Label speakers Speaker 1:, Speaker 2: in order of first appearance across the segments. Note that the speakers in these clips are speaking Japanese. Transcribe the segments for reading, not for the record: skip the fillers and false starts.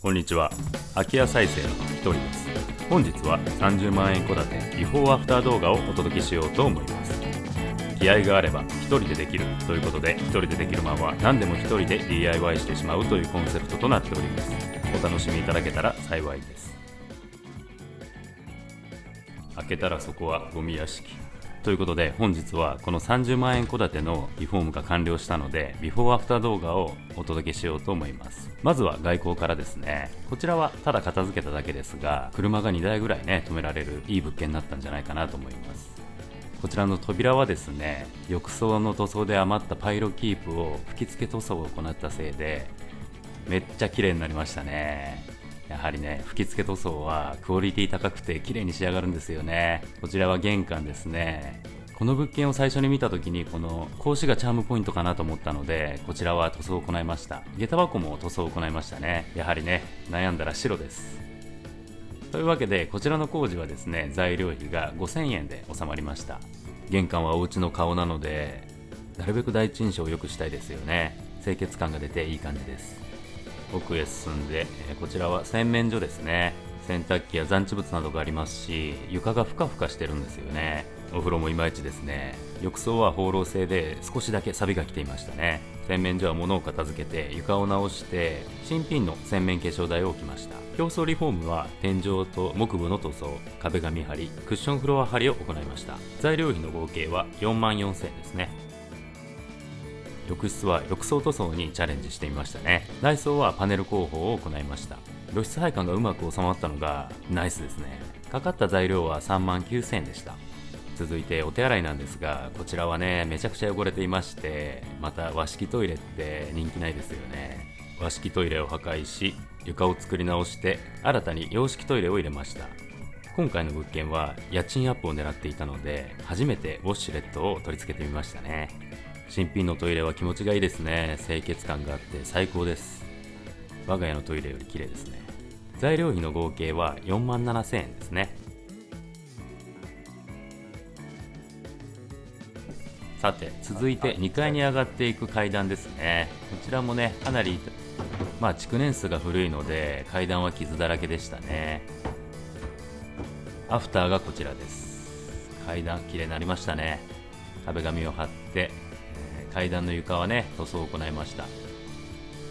Speaker 1: こんにちは。空き家再生のひとりです。本日は30万円戸建てビフォーアフター動画をお届けしようと思います。気合があれば一人でできるということで、一人でできるマンは何でも一人で DIY してしまうというコンセプトとなっております。お楽しみいただけたら幸いです。開けたらそこはゴミ屋敷ということで、本日はこの30万円戸建てのリフォームが完了したので、ビフォーアフター動画をお届けしようと思います。まずは外交からですね。こちらはただ片付けただけですが、車が2台ぐらいね止められるいい物件になったんじゃないかなと思います。こちらの扉はですね、浴槽の塗装で余ったパイロキープを吹き付け塗装を行ったせいでめっちゃ綺麗になりましたね。やはりね、吹き付け塗装はクオリティ高くて綺麗に仕上がるんですよね。こちらは玄関ですね。この物件を最初に見た時にこの格子がチャームポイントかなと思ったので、こちらは塗装を行いました。下駄箱も塗装を行いましたね。やはりね、悩んだら白です。というわけで、こちらの工事はですね、材料費が5000円で収まりました。玄関はお家の顔なので、なるべく第一印象を良くしたいですよね。清潔感が出ていい感じです。奥へ進んで、こちらは洗面所ですね。洗濯機や残置物などがありますし、床がふかふかしてるんですよね。お風呂もいまいちですね。浴槽は放浪製で少しだけ錆が来ていましたね。洗面所は物を片付けて床を直して新品の洗面化粧台を置きました。表層リフォームは天井と木部の塗装、壁紙張り、クッションフロア張りを行いました。材料費の合計は4万4000円ですね。浴室は浴槽塗装にチャレンジしてみましたね。内装はパネル工法を行いました。露出配管がうまく収まったのがナイスですね。かかった材料は3万9000円でした。続いてお手洗いなんですが、こちらはね、めちゃくちゃ汚れていまして、また和式トイレって人気ないですよね。和式トイレを破壊し、床を作り直して新たに洋式トイレを入れました。今回の物件は家賃アップを狙っていたので、初めてウォシュレットを取り付けてみましたね。新品のトイレは気持ちがいいですね。清潔感があって最高です。我が家のトイレより綺麗ですね。材料費の合計は4万7000円ですね。さて、続いて2階に上がっていく階段ですね。こちらもね、かなり築年数が古いので階段は傷だらけでしたね。アフターがこちらです。階段綺麗になりましたね。壁紙を貼って階段の床はね、塗装を行いました。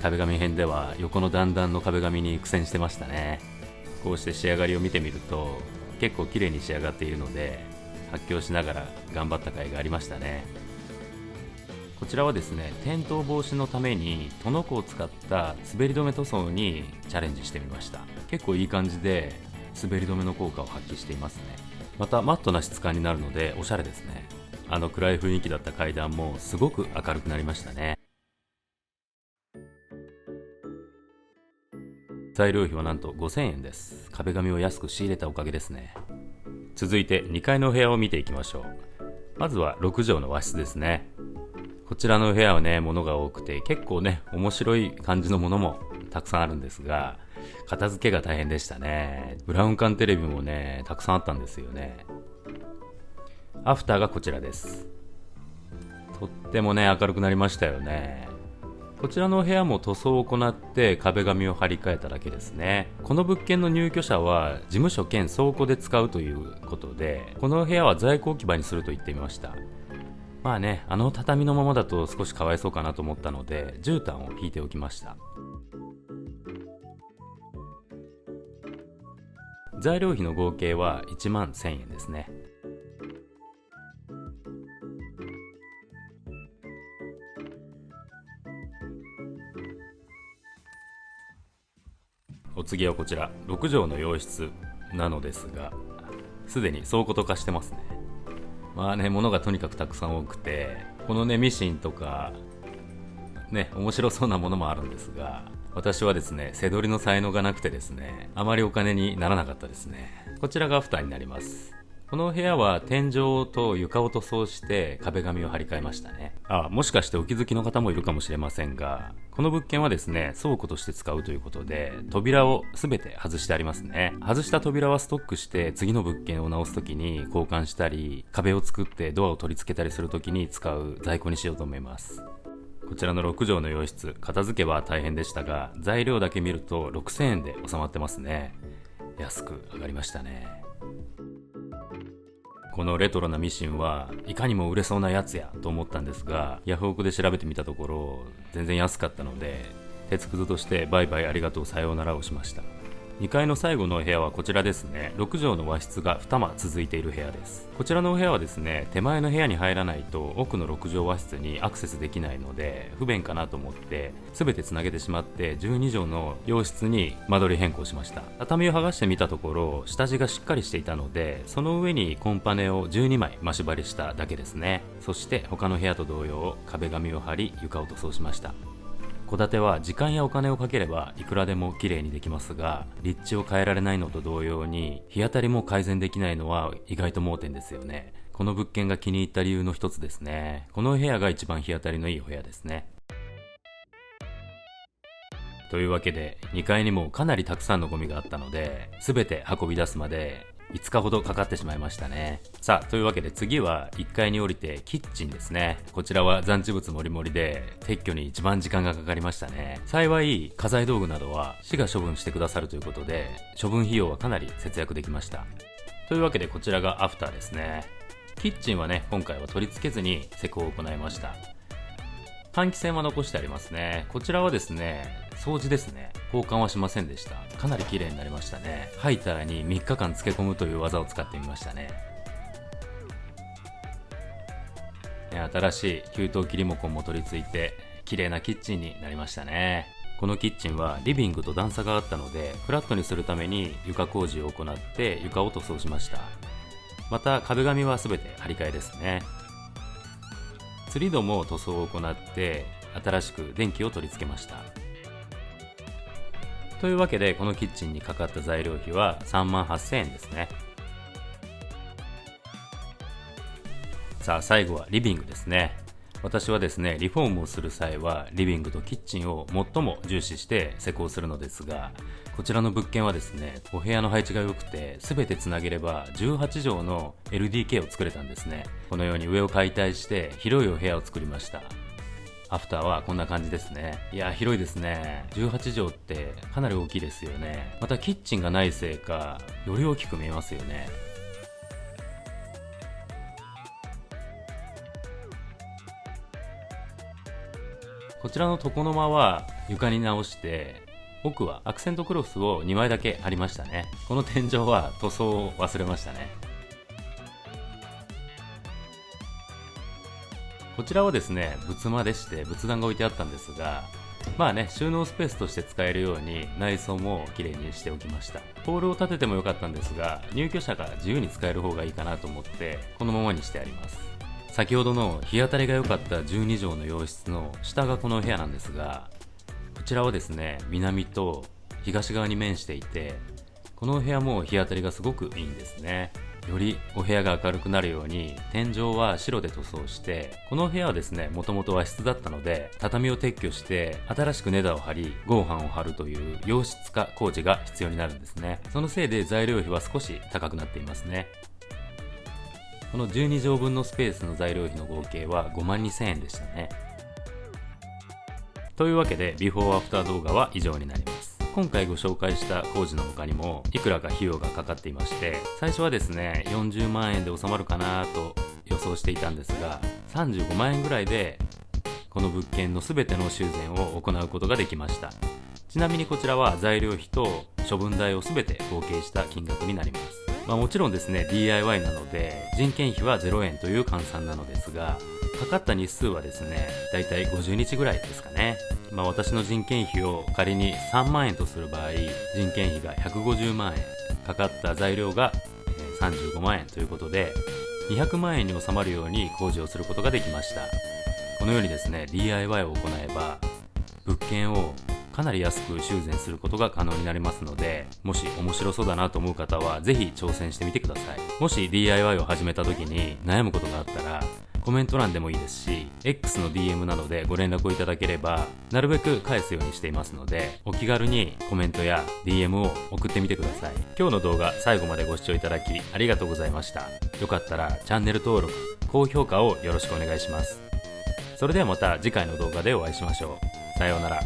Speaker 1: 壁紙編では横の段々の壁紙に苦戦してましたね。こうして仕上がりを見てみると結構綺麗に仕上がっているので、発狂しながら頑張った甲斐がありましたね。こちらはですね、転倒防止のためにトノコを使った滑り止め塗装にチャレンジしてみました。結構いい感じで滑り止めの効果を発揮していますね。またマットな質感になるのでおしゃれですね。暗い雰囲気だった階段もすごく明るくなりましたね。材料費はなんと5000円です。壁紙を安く仕入れたおかげですね。続いて2階のお部屋を見ていきましょう。まずは6畳の和室ですね。こちらの部屋はね、物が多くて結構ね、面白い感じのものもたくさんあるんですが、片付けが大変でしたね。ブラウン管テレビもね、たくさんあったんですよね。アフターがこちらです。とってもね、明るくなりましたよね。こちらの部屋も塗装を行って壁紙を張り替えただけですね。この物件の入居者は事務所兼倉庫で使うということで、この部屋は在庫置き場にすると言ってみました。まあね、畳のままだと少しかわいそうかなと思ったので絨毯を引いておきました。材料費の合計は1万1000円ですね。お次はこちら6畳の洋室なのですが、すでに倉庫と化してますね。物がとにかくたくさん多くて、このね、ミシンとかね、面白そうなものもあるんですが、私はですね、背取りの才能がなくてですね、あまりお金にならなかったですね。こちらがアフターになります。この部屋は天井と床を塗装して壁紙を張り替えましたね。もしかしてお気づきの方もいるかもしれませんが、この物件はですね、倉庫として使うということで扉を全て外してありますね。外した扉はストックして次の物件を直すときに交換したり、壁を作ってドアを取り付けたりするときに使う在庫にしようと思います。こちらの6畳の洋室、片付けは大変でしたが、材料だけ見ると6000円で収まってますね。安く上がりましたね。このレトロなミシンはいかにも売れそうなやつやと思ったんですが、ヤフオクで調べてみたところ全然安かったので、鉄くずとしてバイバイありがとうさようならをしました。2階の最後の部屋はこちらですね。6畳の和室が2間続いている部屋です。こちらのお部屋はですね、手前の部屋に入らないと奥の6畳和室にアクセスできないので不便かなと思って全てつなげてしまって12畳の洋室に間取り変更しました。畳を剥がしてみたところ下地がしっかりしていたので、その上にコンパネを12枚増し張りしただけですね。そして他の部屋と同様壁紙を貼り床を塗装しました。戸建ては時間やお金をかければいくらでも綺麗にできますが、立地を変えられないのと同様に日当たりも改善できないのは意外と盲点ですよね。この物件が気に入った理由の一つですね。この部屋が一番日当たりのいいお部屋ですね。というわけで2階にもかなりたくさんのゴミがあったので、全て運び出すまで5日ほどかかってしまいましたね。さあ、というわけで次は1階に降りてキッチンですね。こちらは残地物もりもりで撤去に一番時間がかかりましたね。幸い家財道具などは市が処分してくださるということで、処分費用はかなり節約できました。というわけでこちらがアフターですね。キッチンはね、今回は取り付けずに施工を行いました。換気扇は残してありますね。こちらはですね、掃除ですね。交換はしませんでした。かなり綺麗になりましたね。ハイターに3日間漬け込むという技を使ってみましたね。新しい給湯器リモコンも取り付いて綺麗なキッチンになりましたね。このキッチンはリビングと段差があったので、フラットにするために床工事を行って床を塗装しました。また壁紙は全て張り替えですね。釣り戸も塗装を行って新しく電気を取り付けました。というわけでこのキッチンにかかった材料費は38,000円ですね。さあ最後はリビングですね。私はですね、リフォームをする際はリビングとキッチンを最も重視して施工するのですが、こちらの物件はですね、お部屋の配置が良くて全てつなげれば18畳の LDK を作れたんですね。このように上を解体して広いお部屋を作りました。アフターはこんな感じですね。いや広いですね。18畳ってかなり大きいですよね。またキッチンがないせいかより大きく見えますよね。こちらの床の間は床に直して、奥はアクセントクロスを2枚だけ貼りましたね。この天井は塗装を忘れましたね。こちらはですね、仏間でして仏壇が置いてあったんですが、まあね、収納スペースとして使えるように内装も綺麗にしておきました。ポールを立ててもよかったんですが、入居者が自由に使える方がいいかなと思ってこのままにしてあります。先ほどの日当たりが良かった12畳の洋室の下がこの部屋なんですが、こちらはですね、南と東側に面していて、このお部屋も日当たりがすごくいいんですね。よりお部屋が明るくなるように天井は白で塗装して、この部屋はですね、もともと和室だったので畳を撤去して新しく根太を張り合板を張るという洋室化工事が必要になるんですね。そのせいで材料費は少し高くなっていますね。この12畳分のスペースの材料費の合計は52,000円でしたね。というわけでビフォーアフター動画は以上になります。今回ご紹介した工事の他にもいくらか費用がかかっていまして、最初はですね40万円で収まるかなと予想していたんですが、35万円ぐらいでこの物件の全ての修繕を行うことができました。ちなみにこちらは材料費と処分代を全て合計した金額になります。もちろんですね DIY なので人件費は0円という換算なのですが、かかった日数はですねだいたい50日ぐらいですかね。私の人件費を仮に3万円とする場合、人件費が150万円、かかった材料が35万円ということで200万円に収まるように工事をすることができました。このようにですね DIY を行えば物件をかなり安く修繕することが可能になりますので、もし面白そうだなと思う方はぜひ挑戦してみてください。もし DIY を始めた時に悩むことがあったらコメント欄でもいいですし X の DM などでご連絡をいただければなるべく返すようにしていますので、お気軽にコメントや DM を送ってみてください。今日の動画最後までご視聴いただきありがとうございました。よかったらチャンネル登録、高評価をよろしくお願いします。それではまた次回の動画でお会いしましょう。さようなら。